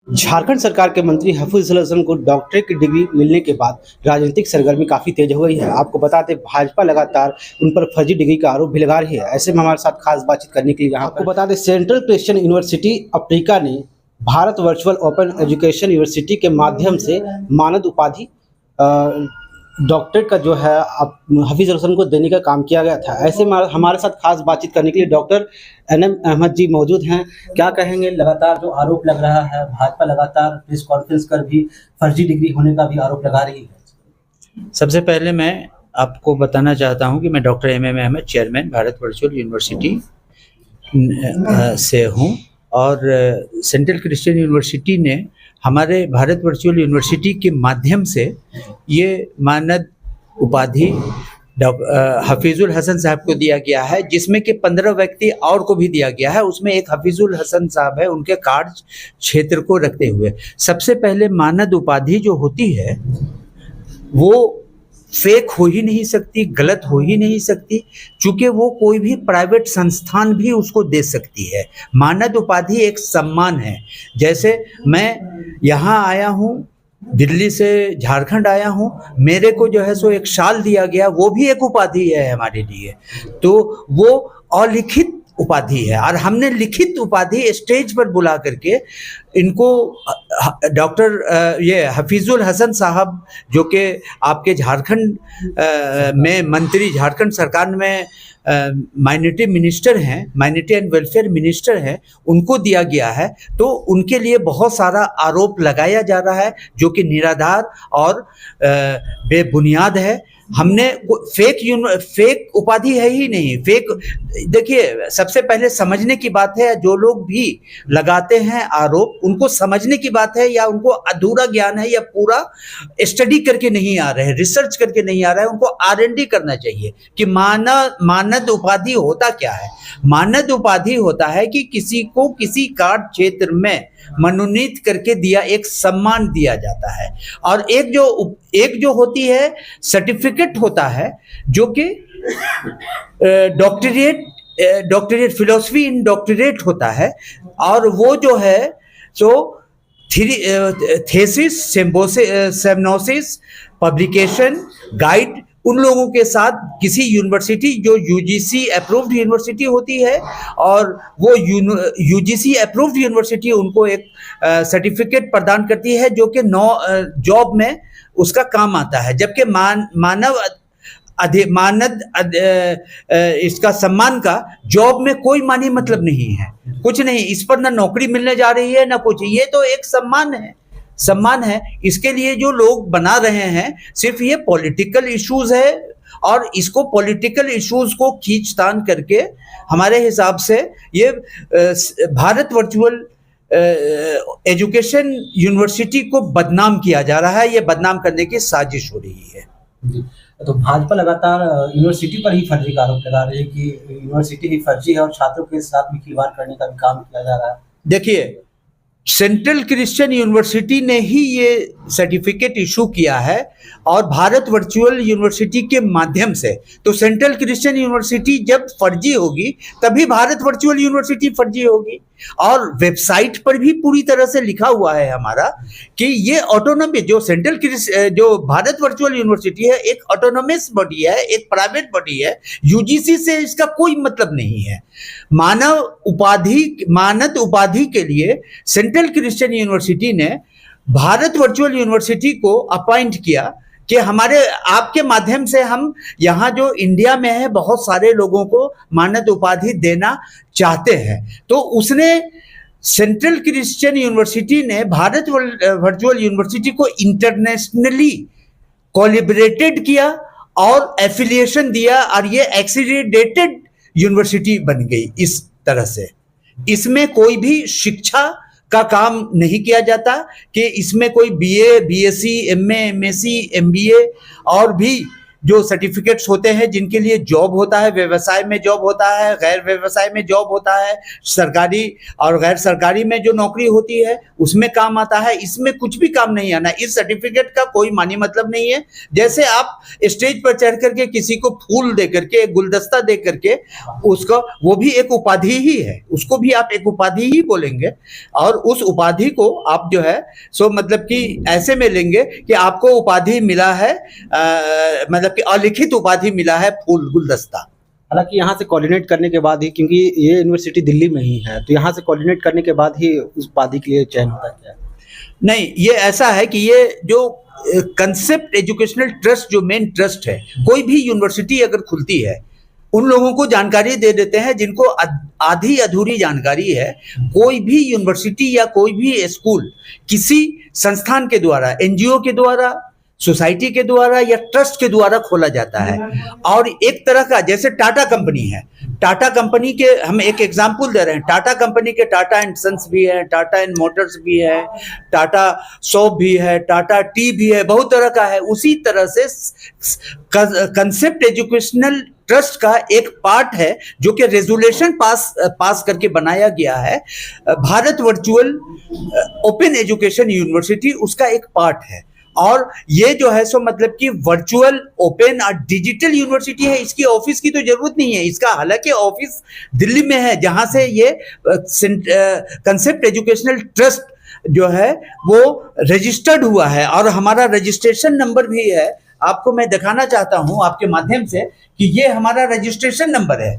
झारखंड सरकार के मंत्री हफीजुल हसन को डॉक्टरेट की डिग्री मिलने के बाद राजनीतिक सरगर्मी काफी तेज हो गई है। आपको बता दें, भाजपा लगातार उन पर फर्जी डिग्री का आरोप भी लगा रही है। ऐसे में हमारे साथ खास बातचीत करने के लिए यहाँ आपको बता दें, सेंट्रल क्रिश्चियन यूनिवर्सिटी अफ्रीका ने Bharat virtual open education university के माध्यम से मानद उपाधि डॉक्टरेट का जो है हफीजुल हसन को देने का काम किया गया था। ऐसे में हमारे साथ खास बातचीत करने के लिए डॉक्टर एनएम अहमद जी मौजूद हैं। क्या कहेंगे, लगातार जो आरोप लग रहा है, भाजपा लगातार प्रेस कॉन्फ्रेंस कर भी फर्जी डिग्री होने का भी आरोप लगा रही है। सबसे पहले मैं आपको बताना चाहता हूं कि मैं doctor M M Ahmad, chairman Bharat virtual university से हूं और सेंट्रल क्रिश्चियन यूनिवर्सिटी ने हमारे भारत वर्चुअल यूनिवर्सिटी के माध्यम से ये मानद उपाधि हफीजुल हसन साहब को दिया गया है, जिसमें कि 15 व्यक्ति और को भी दिया गया है। उसमें एक हफीजुल हसन साहब है, उनके कार्य क्षेत्र को रखते हुए। सबसे पहले मानद उपाधि जो होती है वो फेक हो ही नहीं सकती, गलत हो ही नहीं सकती, क्योंकि वो कोई भी प्राइवेट संस्थान भी उसको दे सकती है। मानद उपाधि एक सम्मान है। जैसे मैं यहाँ आया हूँ, दिल्ली से झारखंड आया हूँ, मेरे को जो है सो एक शाल दिया गया, वो भी एक उपाधि है हमारे लिए। तो वो अलिखित उपाधि है और हमने लिखित उपाधि स्टेज पर बुला करके इनको डॉक्टर ये हफीजुल हसन साहब, जो कि आपके झारखंड में मंत्री, झारखंड सरकार में माइनॉरिटी मिनिस्टर हैं, माइनॉरिटी एंड वेलफेयर मिनिस्टर हैं, उनको दिया गया है। तो उनके लिए बहुत सारा आरोप लगाया जा रहा है जो कि निराधार और बेबुनियाद है। हमने फेक उपाधि है ही नहीं। फेक, देखिए, सबसे पहले समझने की बात है, जो लोग भी लगाते हैं आरोप, उनको समझने की बात है, या उनको अधूरा ज्ञान है, या पूरा स्टडी करके नहीं आ रहे हैं, रिसर्च करके नहीं आ रहा है। उनको R&D करना चाहिए कि मानद उपाधि होता क्या है। मानद उपाधि होता है कि किसी को किसी कार्य क्षेत्र में मनोनीत करके दिया, एक सम्मान दिया जाता है। और एक जो होती है सर्टिफिकेट होता है, जो कि डॉक्टरेट फिलोसफी इन डॉक्टरेट होता है। और वो जो है सो थीसिस, सिम्पोसिस, पब्लिकेशन, गाइड, उन लोगों के साथ किसी यूनिवर्सिटी जो यूजीसी अप्रूव्ड यूनिवर्सिटी होती है, और वो यूजीसी अप्रूव्ड यूनिवर्सिटी उनको एक सर्टिफिकेट प्रदान करती है, जो कि जॉब में उसका काम आता है। जबकि इसका सम्मान का जॉब में कोई मानी मतलब नहीं है, कुछ नहीं। इस पर ना नौकरी मिलने जा रही है ना कुछ। ये तो एक सम्मान है। इसके लिए जो लोग बना रहे हैं, सिर्फ ये पॉलिटिकल इश्यूज है, और इसको पॉलिटिकल इश्यूज को खींचतान करके हमारे हिसाब से ये भारत वर्चुअल एजुकेशन यूनिवर्सिटी को बदनाम किया जा रहा है। ये बदनाम करने की साजिश हो रही है। तो भाजपा लगातार यूनिवर्सिटी पर ही फर्जी का आरोप लगा रही है कि यूनिवर्सिटी ही फर्जी है और छात्रों के साथ भी खिलवाड़ करने का भी काम किया जा रहा है। देखिए, सेंट्रल क्रिश्चियन यूनिवर्सिटी ने ही ये सर्टिफिकेट इशू किया है, और भारत वर्चुअल यूनिवर्सिटी के माध्यम से। तो सेंट्रल क्रिश्चियन यूनिवर्सिटी जब फर्जी होगी, तभी भारत वर्चुअल यूनिवर्सिटी फर्जी होगी। और वेबसाइट पर भी पूरी तरह से लिखा हुआ है हमारा कि ये ऑटोनॉमी, जो भारत वर्चुअल यूनिवर्सिटी है, एक ऑटोनॉमस बॉडी है, एक प्राइवेट बॉडी है। यूजीसी से इसका कोई मतलब नहीं है। मानद उपाधि के लिए सेंट्रल क्रिश्चियन यूनिवर्सिटी ने भारत वर्चुअल यूनिवर्सिटी को अपॉइंट किया कि आपके माध्यम से हम यहाँ जो इंडिया में है, बहुत सारे लोगों को मानद उपाधि देना चाहते हैं। तो उसने, सेंट्रल क्रिश्चियन यूनिवर्सिटी ने भारत वर्चुअल यूनिवर्सिटी को इंटरनेशनली कोलैबोरेटेड किया और एफिलिएशन दिया, और ये एक्रीडेटेड यूनिवर्सिटी बन गई। इस तरह से इसमें कोई भी शिक्षा का काम नहीं किया जाता कि इसमें कोई BA, BSc, MA, MSc, MBA और भी जो सर्टिफिकेट्स होते हैं जिनके लिए जॉब होता है, व्यवसाय में जॉब होता है, गैर व्यवसाय में जॉब होता है, सरकारी और गैर सरकारी में जो नौकरी होती है उसमें काम आता है। इसमें कुछ भी काम नहीं आना। इस सर्टिफिकेट का कोई मानी मतलब नहीं है। जैसे आप स्टेज पर चढ़ करके किसी को फूल दे करके, एक गुलदस्ता दे करके, उसको, वो भी एक उपाधि ही है, उसको भी आप एक उपाधि ही बोलेंगे। और उस उपाधि को आप जो है सो मतलब कि ऐसे में लेंगे कि आपको उपाधि मिला है, मतलब कि अलिखित उपाधि मिला है, फूल गुलदस्ता। हालांकि यहाँ से कोऑर्डिनेट करने के बाद ही, क्योंकि ये यूनिवर्सिटी दिल्ली में ही है, तो यहाँ से कोऑर्डिनेट करने के बाद ही उस उपाधि के लिए चयन होता है क्या? नहीं, ये ऐसा है कि ये जो कंसेप्ट एजुकेशनल ट्रस्ट, जो मेन ट्रस्ट है, कोई भी यूनिवर्सिटी अगर खुलती है उन लोगों को जानकारी दे देते हैं जिनको आधी अधूरी जानकारी है। कोई भी यूनिवर्सिटी या कोई भी स्कूल किसी संस्थान के द्वारा, एनजीओ के द्वारा, सोसाइटी के द्वारा या ट्रस्ट के द्वारा खोला जाता है। और एक तरह का, जैसे टाटा कंपनी है, टाटा कंपनी के हम एक एग्जांपल दे रहे हैं, टाटा कंपनी के टाटा एंड सन्स भी है, टाटा एंड मोटर्स भी है, टाटा सोप भी है, टाटा टी भी है, बहुत तरह का है। उसी तरह से कंसेप्ट एजुकेशनल ट्रस्ट का एक पार्ट है जो कि रेजोल्यूशन पास करके बनाया गया है, Bharat virtual open education university, उसका एक पार्ट है। और ये जो है सो मतलब कि वर्चुअल ओपन और डिजिटल यूनिवर्सिटी है। इसकी ऑफिस की तो जरूरत नहीं है, इसका हालांकि ऑफिस दिल्ली में है, जहां से ये कंसेप्ट एजुकेशनल ट्रस्ट जो है वो रजिस्टर्ड हुआ है। और हमारा रजिस्ट्रेशन नंबर भी है, आपको मैं दिखाना चाहता हूं आपके माध्यम से कि ये हमारा रजिस्ट्रेशन नंबर है।